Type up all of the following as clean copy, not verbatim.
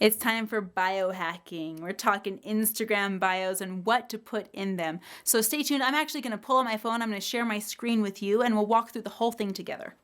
It's time for biohacking. We're talking Instagram bios and what to put in them. So stay tuned. I'm actually going to pull out my phone. I'm going to share my screen with you and we'll walk through the whole thing together.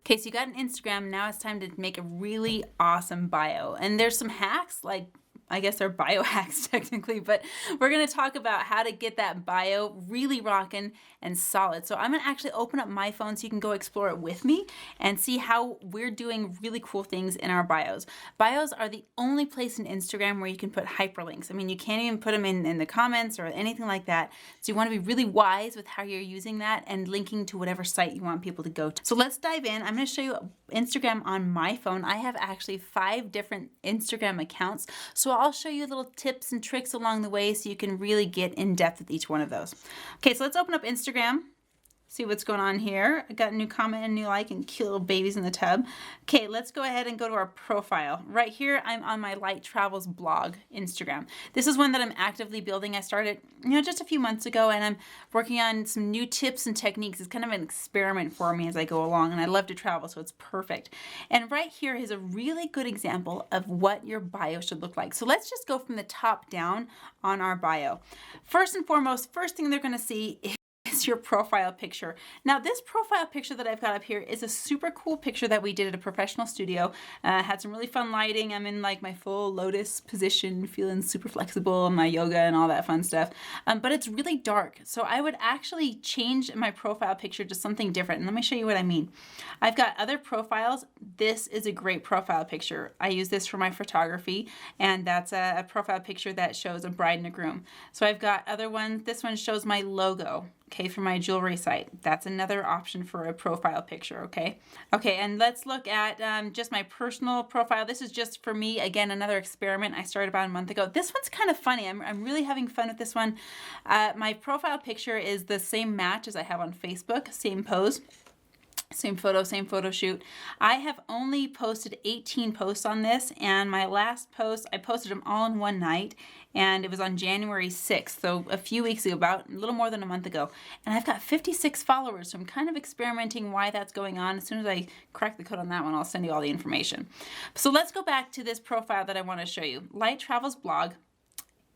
Okay, so you got an Instagram. Now it's time to make a really awesome bio. And there's some hacks, like I guess they're biohacks technically, but we're going to talk about how to get that bio really rocking and solid. So I'm going to actually open up my phone so you can go explore it with me and see how we're doing really cool things in our bios. Bios are the only place in Instagram where you can put hyperlinks. I mean, you can't even put them in the comments or anything like that. So you want to be really wise with how you're using that and linking to whatever site you want people to go to. So let's dive in. I'm going to show you Instagram on my phone. I have actually 5 different Instagram accounts. So I'll show you little tips and tricks along the way so you can really get in depth with each one of those. Okay, so let's open up Instagram. See what's going on here. I got a new comment and a new like and cute little babies in the tub. Okay, let's go ahead and go to our profile. Right here, I'm on my Light Travels blog, Instagram. This is one that I'm actively building. I started, just a few months ago, and I'm working on some new tips and techniques. It's kind of an experiment for me as I go along, and I love to travel, so it's perfect. And right here is a really good example of what your bio should look like. So let's just go from the top down on our bio. First and foremost, first thing they're going to see is your profile picture. Now this profile picture that I've got up here is a super cool picture that we did at a professional studio. Had some really fun lighting. I'm in like my full lotus position, feeling super flexible, and my yoga and all that fun stuff. But it's really dark. So I would actually change my profile picture to something different. And let me show you what I mean. I've got other profiles. This is a great profile picture. I use this for my photography, and that's a profile picture that shows a bride and a groom. So I've got other ones. This one shows my logo. Okay, for my jewelry site. That's another option for a profile picture, okay? Okay, and let's look at just my personal profile. This is just for me, again, another experiment I started about a month ago. This one's kind of funny. I'm really having fun with this one. My profile picture is the same match as I have on Facebook, same pose. Same photo shoot. I have only posted 18 posts on this, and my last post, I posted them all in one night, and it was on January 6th, so a few weeks ago, about a little more than a month ago. And I've got 56 followers, so I'm kind of experimenting why that's going on. As soon as I crack the code on that one, I'll send you all the information. So let's go back to this profile that I want to show you. Light Travels blog.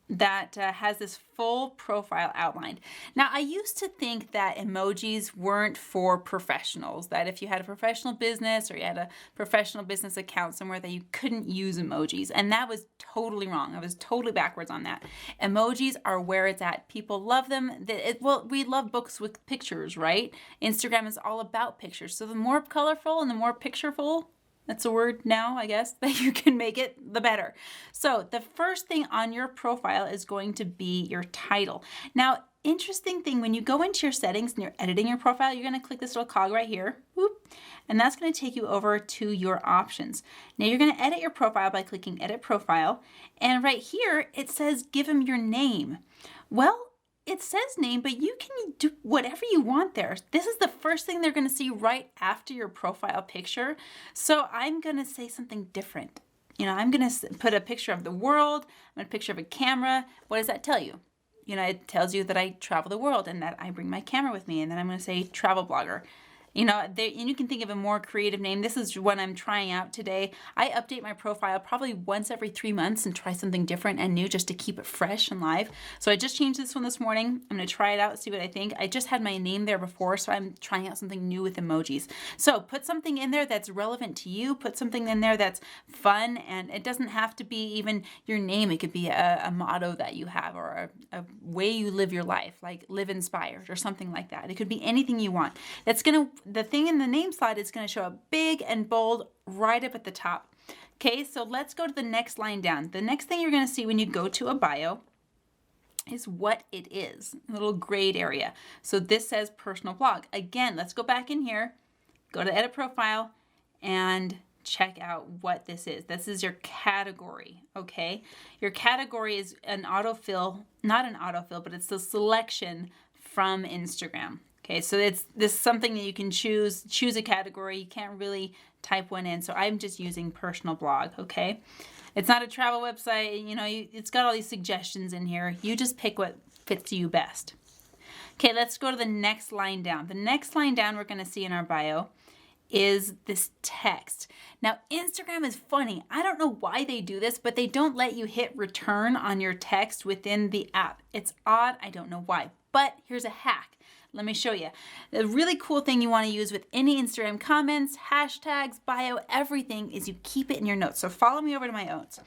That has this full profile outlined. Now, I used to think that emojis weren't for professionals, that if you had a professional business or you had a professional business account somewhere that you couldn't use emojis, and that was totally wrong. I was totally backwards on that. Emojis are where it's at. People love them. Well, we love books with pictures, right? Instagram is all about pictures. So the more colorful and the more pictureful, that's a word now, I guess, that you can make it, the better. So the first thing on your profile is going to be your title. Now, interesting thing, when you go into your settings and you're editing your profile, you're going to click this little cog right here, whoop, and that's going to take you over to your options. Now you're going to edit your profile by clicking Edit Profile, and right here it says give them your name. Well, it says name, but you can do whatever you want there. This is the first thing they're going to see right after your profile picture. So I'm going to say something different. I'm going to put a picture of the world. I'm going to picture of a camera. What does that tell you? It tells you that I travel the world and that I bring my camera with me. And then I'm going to say travel blogger. And you can think of a more creative name. This is what I'm trying out today. I update my profile probably once every 3 months and try something different and new just to keep it fresh and live. So I just changed this one this morning. I'm going to try it out, see what I think. I just had my name there before, so I'm trying out something new with emojis. So put something in there that's relevant to you. Put something in there that's fun, and it doesn't have to be even your name. It could be a motto that you have or a way you live your life, like live inspired or something like that. It could be anything you want. The thing in the name slide is going to show up big and bold right up at the top. Okay, so let's go to the next line down. The next thing you're going to see when you go to a bio is what it is, a little grayed area. So this says personal blog. Again, let's go back in here, go to Edit Profile, and check out what this is. This is your category, okay? Your category is an autofill, not an autofill, but it's the selection from Instagram. Okay, so this is something that you can choose a category. You can't really type one in. So I'm just using personal blog, okay? It's not a travel website. It's got all these suggestions in here. You just pick what fits you best. Okay, let's go to the next line down. The next line down we're going to see in our bio is this text. Now, Instagram is funny. I don't know why they do this, but they don't let you hit return on your text within the app. It's odd. I don't know why. But here's a hack. Let me show you. The really cool thing you want to use with any Instagram comments, hashtags, bio, everything is you keep it in your notes. So follow me over to my notes.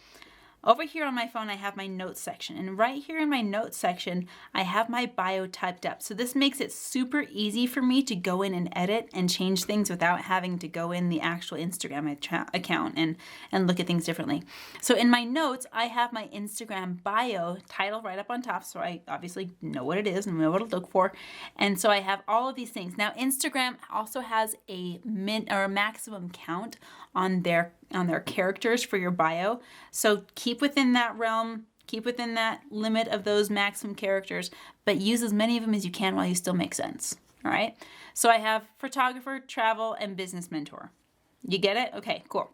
Over here on my phone, I have my notes section. And right here in my notes section, I have my bio typed up. So this makes it super easy for me to go in and edit and change things without having to go in the actual Instagram account and look at things differently. So in my notes, I have my Instagram bio title right up on top. So I obviously know what it is and know what to look for. And so I have all of these things. Now, Instagram also has a maximum count on their characters for your bio. So keep within that realm, keep within that limit of those maximum characters, but use as many of them as you can while you still make sense. All right. So I have photographer, travel, and business mentor. You get it? Okay, cool.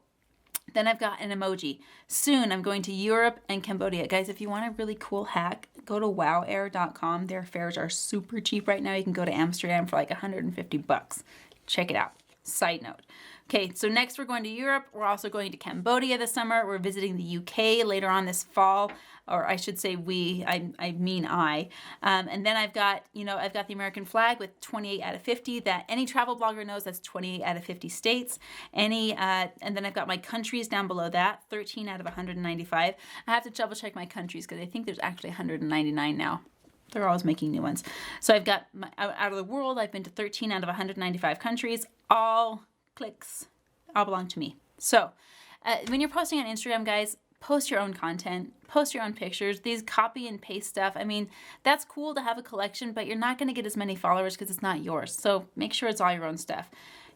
Then I've got an emoji. Soon I'm going to Europe and Cambodia. Guys, if you want a really cool hack, go to wowair.com. Their fares are super cheap right now. You can go to Amsterdam for like $150. Check it out. Side note. Okay, so next we're going to Europe. We're also going to Cambodia this summer. We're visiting the UK later on this fall, or I should say I mean I. And then I've got the American flag with 28 out of 50. That any travel blogger knows that's 28 out of 50 states. And then I've got my countries down below that, 13 out of 195. I have to double check my countries because I think there's actually 199 now. They're always making new ones. So I've got out of the world, I've been to 13 out of 195 countries. All clicks, all belong to me. So when you're posting on Instagram, guys, post your own content, post your own pictures. These copy and paste stuff, I mean, that's cool to have a collection, but you're not going to get as many followers because it's not yours. So make sure it's all your own stuff.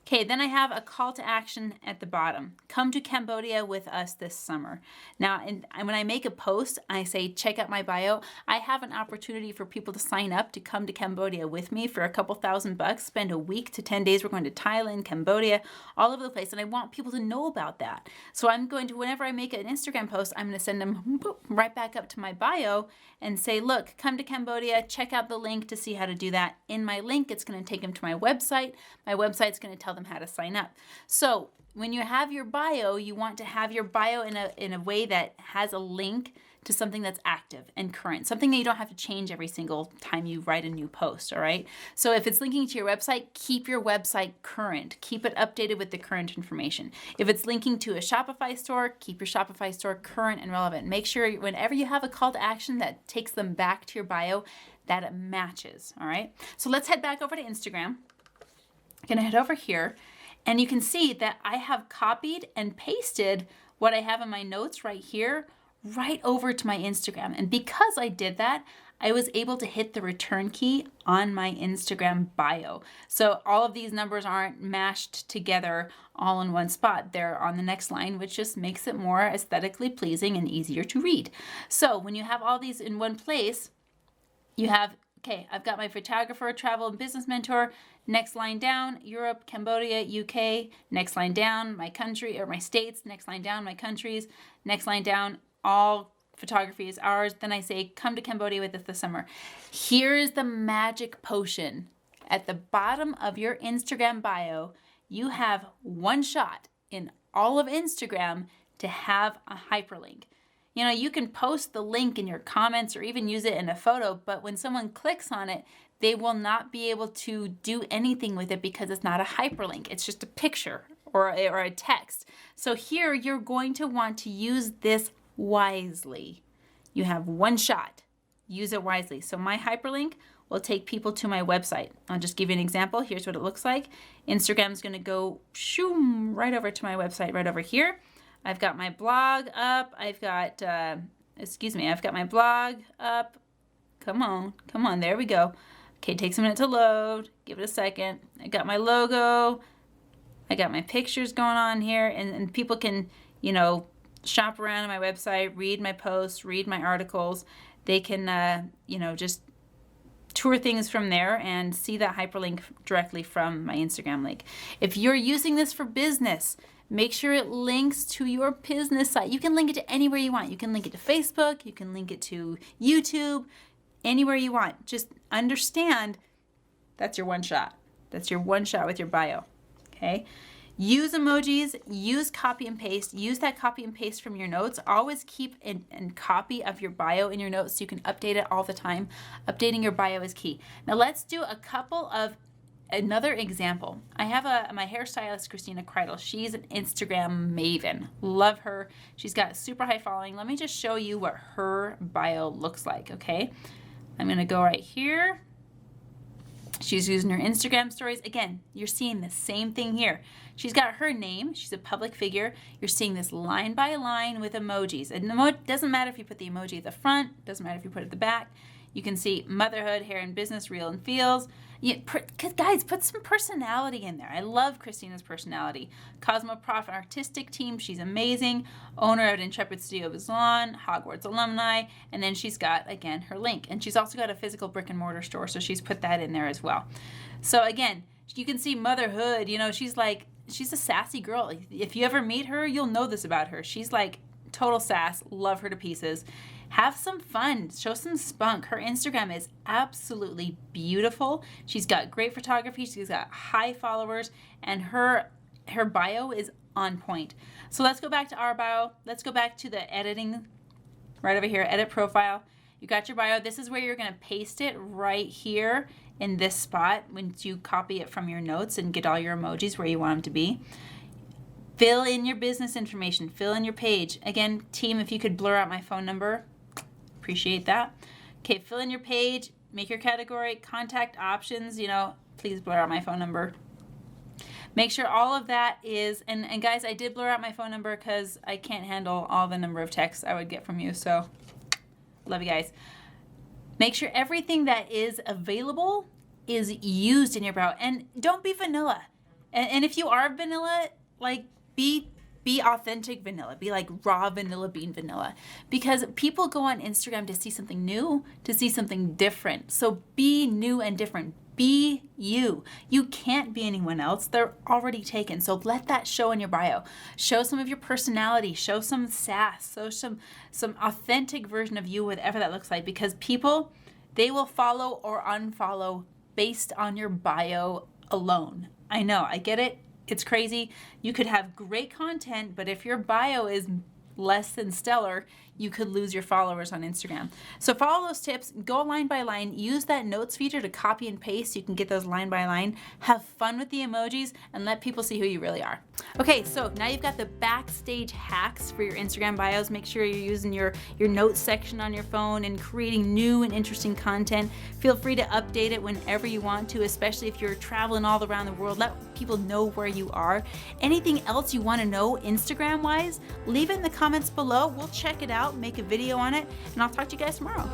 Okay, then I have a call to action at the bottom. Come to Cambodia with us this summer. Now, when I make a post, I say, check out my bio. I have an opportunity for people to sign up to come to Cambodia with me for a couple $1,000, spend a week to 10 days. We're going to Thailand, Cambodia, all over the place. And I want people to know about that. So I'm going to, whenever I make an Instagram post, I'm going to send them right back up to my bio and say, look, come to Cambodia, check out the link to see how to do that. In my link, it's going to take them to my website. My website's going to tell them how to sign up. So when you have your bio, you want to have your bio in a way that has a link to something that's active and current, something that you don't have to change every single time you write a new post, all right? So if it's linking to your website, keep your website current. Keep it updated with the current information. If it's linking to a Shopify store, keep your Shopify store current and relevant. Make sure whenever you have a call to action that takes them back to your bio, that it matches, all right? So let's head back over to Instagram. I'm gonna head over here, and you can see that I have copied and pasted what I have in my notes right here, right over to my Instagram. And because I did that, I was able to hit the return key on my Instagram bio. So all of these numbers aren't mashed together all in one spot. They're on the next line, which just makes it more aesthetically pleasing and easier to read. So when you have all these in one place, you have, okay, I've got my photographer, travel, and business mentor. Next line down, Europe, Cambodia, UK. Next line down, my country or my states. Next line down, my countries. Next line down, all photography is ours. Then I say, come to Cambodia with us this summer. Here's the magic potion. At the bottom of your Instagram bio, you have one shot in all of Instagram to have a hyperlink. You know, you can post the link in your comments or even use it in a photo, but when someone clicks on it, they will not be able to do anything with it because it's not a hyperlink. It's just a picture or a text. So here you're going to want to use this wisely. You have one shot. Use it wisely. So my hyperlink will take people to my website. I'll just give you an example. Here's what it looks like. Instagram's going to go shoom right over to my website right over here. I've got my blog up. I've got my blog up. Come on, there we go. Okay, it takes a minute to load. Give it a second. I got my logo. I got my pictures going on here, and people can, shop around on my website, read my posts, read my articles. They can, just tour things from there and see that hyperlink directly from my Instagram link. If you're using this for business, make sure it links to your business site. You can link it to anywhere you want. You can link it to Facebook. You can link it to YouTube, anywhere you want. Just understand That's your one shot. That's your one shot with your bio, okay? Use emojis, use copy and paste, use that copy and paste from your notes. Always keep a copy of your bio in your notes so you can update it all the time. Updating your bio is key. Now let's do another example. I have my hairstylist, Christina Kreidel. She's an Instagram maven. Love her. She's got super high following. Let me just show you what her bio looks like, okay? I'm gonna go right here. She's using her Instagram stories. Again, you're seeing the same thing here. She's got her name. She's a public figure. You're seeing this line by line with emojis. It doesn't matter if you put the emoji at the front. Doesn't matter if you put it at the back. You can see motherhood, hair and business, real and feels. Guys, put some personality in there. I love Christina's personality. Cosmoprof artistic team. She's amazing. Owner of Intrepid Studio Salon, Hogwarts alumni. And then she's got, again, her link. And she's also got a physical brick and mortar store, so she's put that in there as well. So again, you can see motherhood. You know, she's a sassy girl. If you ever meet her, you'll know this about her. She's like total sass. Love her to pieces. Have some fun. Show some spunk. Her Instagram is absolutely beautiful. She's got great photography. She's got high followers, and her bio is on point. So let's go back to our bio. Let's go back to the editing right over here, edit profile. You got your bio. This is where you're going to paste it right here in this spot once you copy it from your notes and get all your emojis where you want them to be. Fill in your business information. Fill in your page. Again, team, if you could blur out my phone number, appreciate that. Okay, fill in your page, make your category, contact options, please blur out my phone number. Make sure all of that is, and guys, I did blur out my phone number because I can't handle all the number of texts I would get from you, so love you guys. Make sure everything that is available is used in your bio, and don't be vanilla. And if you are vanilla, be authentic vanilla. Be like raw vanilla bean vanilla. Because people go on Instagram to see something new, to see something different. So be new and different. Be you. You can't be anyone else. They're already taken. So let that show in your bio. Show some of your personality. Show some sass. Show some authentic version of you, whatever that looks like. Because people, they will follow or unfollow based on your bio alone. I know, I get it. It's crazy. You could have great content, but if your bio is less than stellar, you could lose your followers on Instagram. So follow those tips, go line by line, use that notes feature to copy and paste so you can get those line by line. Have fun with the emojis and let people see who you really are. Okay, so now you've got the backstage hacks for your Instagram bios. Make sure you're using your notes section on your phone and creating new and interesting content. Feel free to update it whenever you want to, especially if you're traveling all around the world. Let people know where you are. Anything else you want to know Instagram-wise, leave it in the comments below. We'll check it out, make a video on it, and I'll talk to you guys tomorrow.